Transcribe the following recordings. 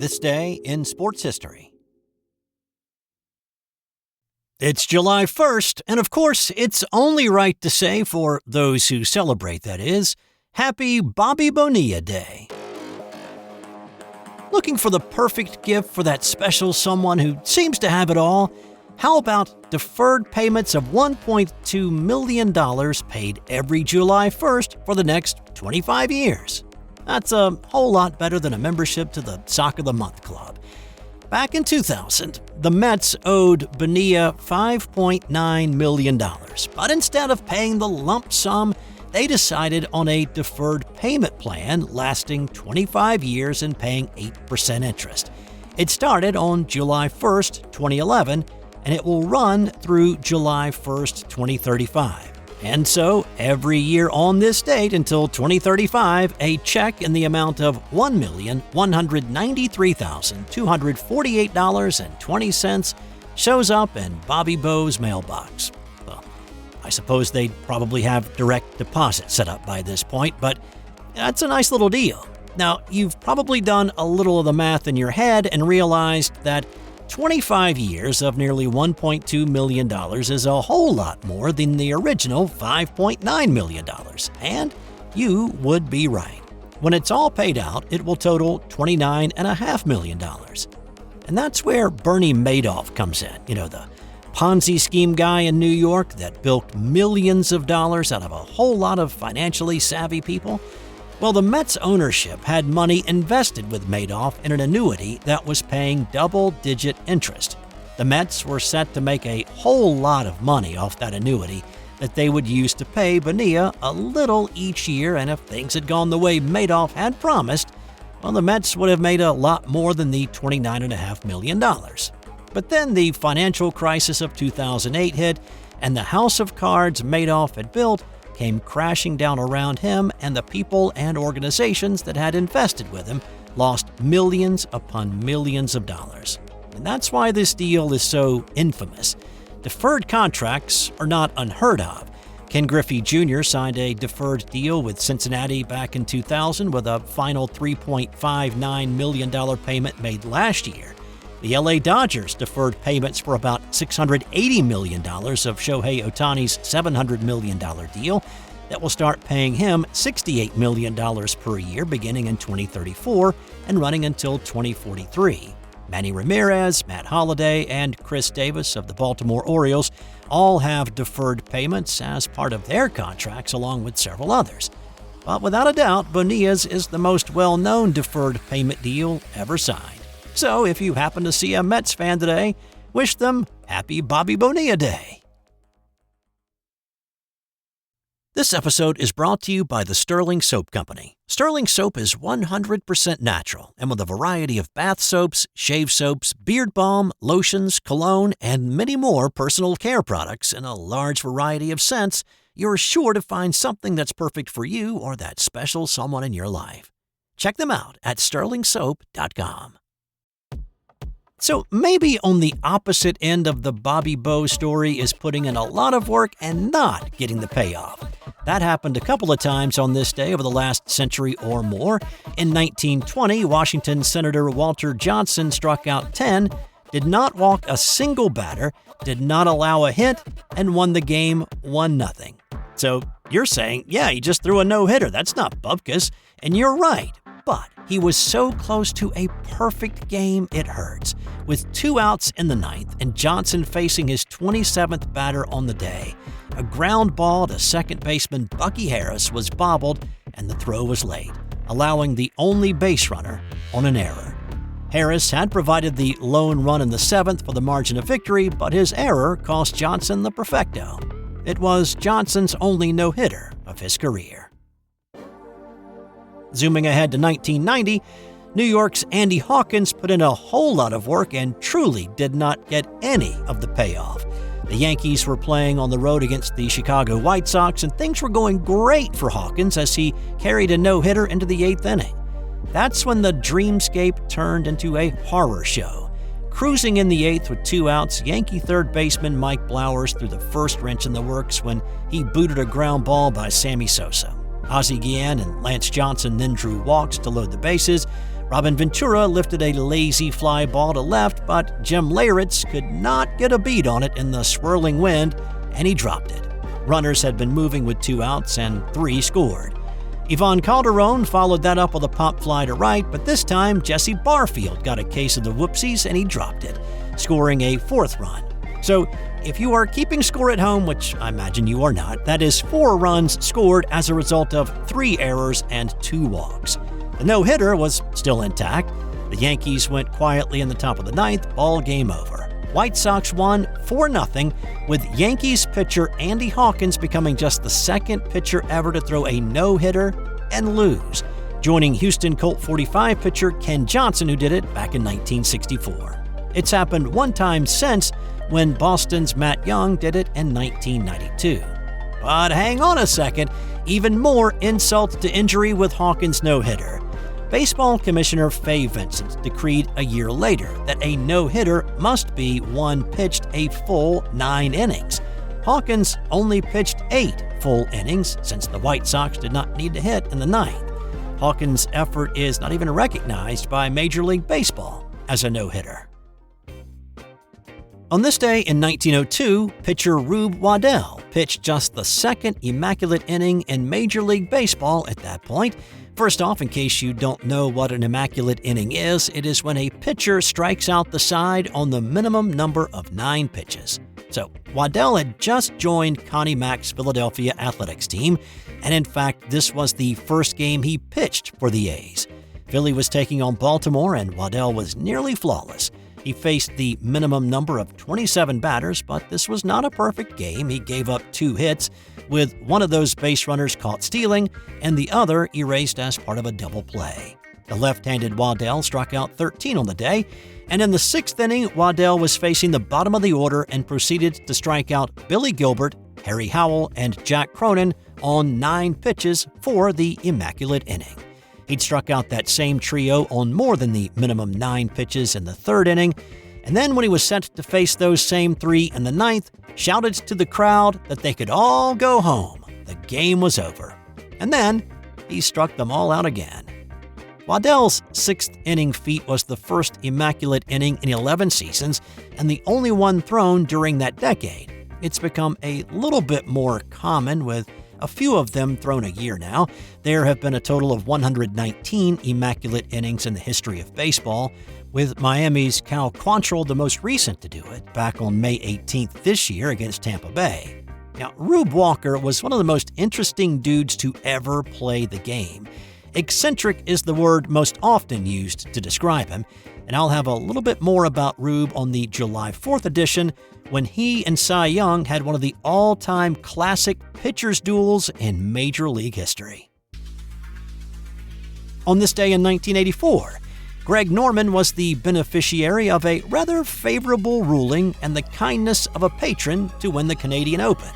This day in sports history. It's July 1st, and of course, it's only right to say, for those who celebrate that is, Happy Bobby Bonilla Day. Looking for the perfect gift for that special someone who seems to have it all? How about deferred payments of $1.2 million paid every July 1st for the next 25 years? That's a whole lot better than a membership to the Sock of the Month Club. Back in 2000, the Mets owed Bonilla $5.9 million, but instead of paying the lump sum, they decided on a deferred payment plan lasting 25 years and paying 8% interest. It started on July 1st, 2011, and it will run through July 1st, 2035. And so, every year on this date until 2035, a check in the amount of $1,193,248.20 shows up in Bobby Bo's mailbox. Well, I suppose they'd probably have direct deposit set up by this point, but that's a nice little deal. Now, you've probably done a little of the math in your head and realized that 25 years of nearly $1.2 million is a whole lot more than the original $5.9 million. And you would be right. When it's all paid out, it will total $29.5 million. And that's where Bernie Madoff comes in. You know, the Ponzi scheme guy in New York that bilked millions of dollars out of a whole lot of financially savvy people. Well, the Mets ownership had money invested with Madoff in an annuity that was paying double-digit interest. The Mets were set to make a whole lot of money off that annuity that they would use to pay Bonilla a little each year, and if things had gone the way Madoff had promised, well, the Mets would have made a lot more than the $29.5 million. But then the financial crisis of 2008 hit, and the house of cards Madoff had built came crashing down around him, and the people and organizations that had invested with him lost millions upon millions of dollars. And that's why this deal is so infamous. Deferred contracts are not unheard of. Ken Griffey Jr. signed a deferred deal with Cincinnati back in 2000 with a final $3.59 million payment made last year. The LA Dodgers deferred payments for about $680 million of Shohei Ohtani's $700 million deal that will start paying him $68 million per year beginning in 2034 and running until 2043. Manny Ramirez, Matt Holliday, and Chris Davis of the Baltimore Orioles all have deferred payments as part of their contracts along with several others. But without a doubt, Bonilla's is the most well-known deferred payment deal ever signed. So, if you happen to see a Mets fan today, wish them Happy Bobby Bonilla Day. This episode is brought to you by the Sterling Soap Company. Sterling Soap is 100% natural, and with a variety of bath soaps, shave soaps, beard balm, lotions, cologne, and many more personal care products in a large variety of scents, you're sure to find something that's perfect for you or that special someone in your life. Check them out at sterlingsoap.com. So maybe on the opposite end of the Bobby Bo story is putting in a lot of work and not getting the payoff. That happened a couple of times on this day over the last century or more. In 1920, Washington Senator Walter Johnson struck out 10, did not walk a single batter, did not allow a hit, and won the game 1-0. So you're saying, yeah, he just threw a no-hitter. That's not bupkis. And you're right. But he was so close to a perfect game, it hurts. With 2 outs in the 9th and Johnson facing his 27th batter on the day, a ground ball to second baseman Bucky Harris was bobbled and the throw was late, allowing the only base runner on an error. Harris had provided the lone run in the 7th for the margin of victory, but his error cost Johnson the perfecto. It was Johnson's only no-hitter of his career. Zooming ahead to 1990, New York's Andy Hawkins put in a whole lot of work and truly did not get any of the payoff. The Yankees were playing on the road against the Chicago White Sox, and things were going great for Hawkins as he carried a no-hitter into the 8th inning. That's when the dreamscape turned into a horror show. Cruising in the 8th with 2 outs, Yankee third baseman Mike Blowers threw the first wrench in the works when he booted a ground ball by Sammy Sosa. Ozzie Guillen and Lance Johnson then drew walks to load the bases. Robin Ventura lifted a lazy fly ball to left, but Jim Leyritz could not get a beat on it in the swirling wind, and he dropped it. Runners had been moving with 2 outs, and 3 scored. Ivan Calderon followed that up with a pop fly to right, but this time Jesse Barfield got a case of the whoopsies and he dropped it, scoring a 4th run. So if you are keeping score at home, which I imagine you are not, that is 4 runs scored as a result of 3 errors and 2 walks. The no-hitter was still intact. The Yankees went quietly in the top of the 9th, ball game over. White Sox won 4-0, with Yankees pitcher Andy Hawkins becoming just the 2nd pitcher ever to throw a no-hitter and lose, joining Houston Colt 45 pitcher Ken Johnson, who did it back in 1964. It's happened 1 time since, when Boston's Matt Young did it in 1992. But hang on a second, even more insult to injury with Hawkins' no-hitter. Baseball Commissioner Fay Vincent decreed a year later that a no-hitter must be one pitched a full 9 innings. Hawkins only pitched 8 full innings since the White Sox did not need to hit in the 9th. Hawkins' effort is not even recognized by Major League Baseball as a no-hitter. On this day in 1902, pitcher Rube Waddell pitched just the 2nd Immaculate inning in Major League Baseball at that point. First off, in case you don't know what an Immaculate inning is, it is when a pitcher strikes out the side on the minimum number of 9 pitches. So, Waddell had just joined Connie Mack's Philadelphia Athletics team, and in fact, this was the first game he pitched for the A's. Philly was taking on Baltimore, and Waddell was nearly flawless. He faced the minimum number of 27 batters, but this was not a perfect game. He gave up 2 hits, with one of those base runners caught stealing and the other erased as part of a double play. The left-handed Waddell struck out 13 on the day, and in the 6th inning, Waddell was facing the bottom of the order and proceeded to strike out Billy Gilbert, Harry Howell, and Jack Cronin on 9 pitches for the Immaculate inning. He'd struck out that same trio on more than the minimum 9 pitches in the 3rd inning, and then when he was set to face those same 3 in the 9th, shouted to the crowd that they could all go home. The game was over. And then he struck them all out again. Waddell's 6th inning feat was the first Immaculate inning in 11 seasons and the only one thrown during that decade. It's become a little bit more common, with a few of them thrown a year now. There have been a total of 119 Immaculate innings in the history of baseball, with Miami's Cal Quantrill the most recent to do it, back on May 18th this year against Tampa Bay. Now, Rube Walker was one of the most interesting dudes to ever play the game. Eccentric is the word most often used to describe him, and I'll have a little bit more about Rube on the July 4th edition, when he and Cy Young had one of the all-time classic pitchers' duels in Major League history. On this day in 1984, Greg Norman was the beneficiary of a rather favorable ruling and the kindness of a patron to win the Canadian Open.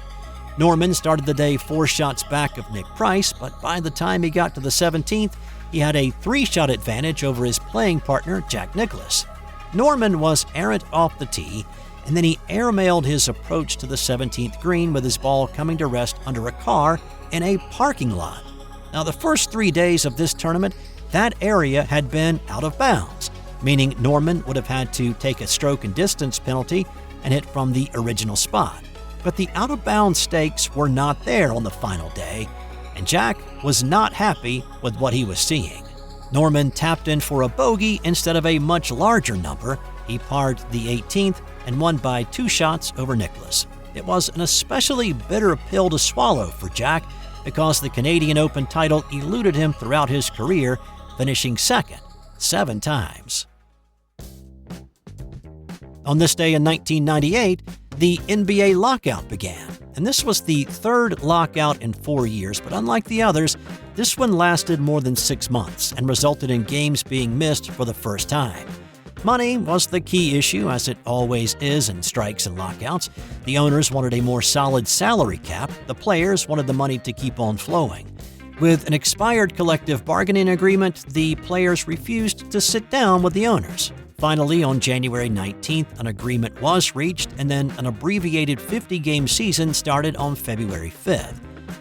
Norman started the day 4 shots back of Nick Price, but by the time he got to the 17th, he had a 3-shot advantage over his playing partner, Jack Nicklaus. Norman was errant off the tee, and then he airmailed his approach to the 17th green with his ball coming to rest under a car in a parking lot. Now, the first 3 days of this tournament, that area had been out of bounds, meaning Norman would have had to take a stroke and distance penalty and hit from the original spot. But the out-of-bounds stakes were not there on the final day, and Jack was not happy with what he was seeing. Norman tapped in for a bogey instead of a much larger number. He parred the 18th and won by 2 shots over Nicklaus. It was an especially bitter pill to swallow for Jack because the Canadian Open title eluded him throughout his career, finishing second 7 times. On this day in 1998, the NBA lockout began, and this was the 3rd lockout in 4 years, but unlike the others, this one lasted more than 6 months and resulted in games being missed for the first time. Money was the key issue, as it always is in strikes and lockouts. The owners wanted a more solid salary cap. The players wanted the money to keep on flowing. With an expired collective bargaining agreement, the players refused to sit down with the owners. Finally, on January 19th, an agreement was reached, and then an abbreviated 50-game season started on February 5th.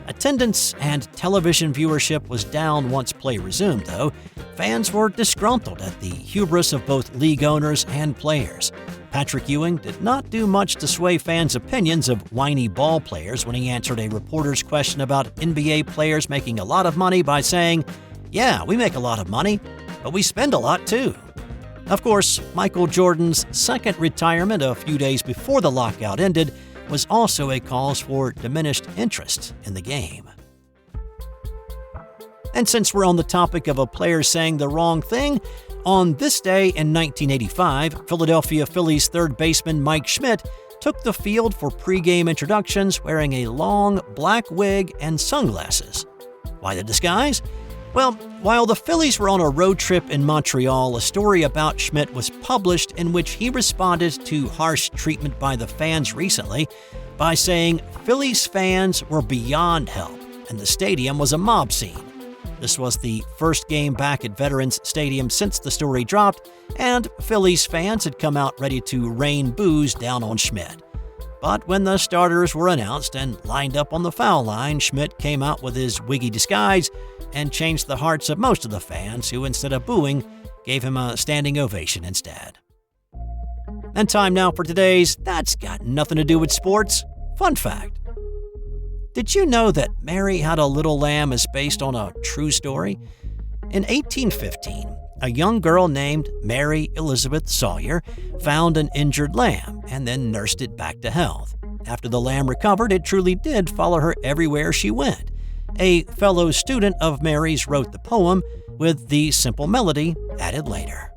Attendance and television viewership was down once play resumed, though. Fans were disgruntled at the hubris of both league owners and players. Patrick Ewing did not do much to sway fans' opinions of whiny ball players when he answered a reporter's question about NBA players making a lot of money by saying, "Yeah, we make a lot of money, but we spend a lot too." Of course, Michael Jordan's second retirement a few days before the lockout ended was also a cause for diminished interest in the game. And since we're on the topic of a player saying the wrong thing, on this day in 1985, Philadelphia Phillies third baseman Mike Schmidt took the field for pregame introductions wearing a long black wig and sunglasses. Why the disguise? Well, while the Phillies were on a road trip in Montreal, a story about Schmidt was published in which he responded to harsh treatment by the fans recently by saying Phillies fans were beyond help and the stadium was a mob scene. This was the first game back at Veterans Stadium since the story dropped, and Phillies fans had come out ready to rain boos down on Schmidt. But when the starters were announced and lined up on the foul line, Schmidt came out with his wiggy disguise and changed the hearts of most of the fans, who instead of booing, gave him a standing ovation instead. And time now for today's That's Got Nothing to Do with Sports fun fact. Did you know that Mary Had a Little Lamb is based on a true story? In 1815, a young girl named Mary Elizabeth Sawyer found an injured lamb and then nursed it back to health. After the lamb recovered, it truly did follow her everywhere she went. A fellow student of Mary's wrote the poem with the simple melody added later.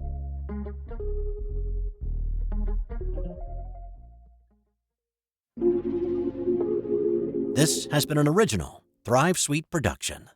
This has been an original Thrive Suite production.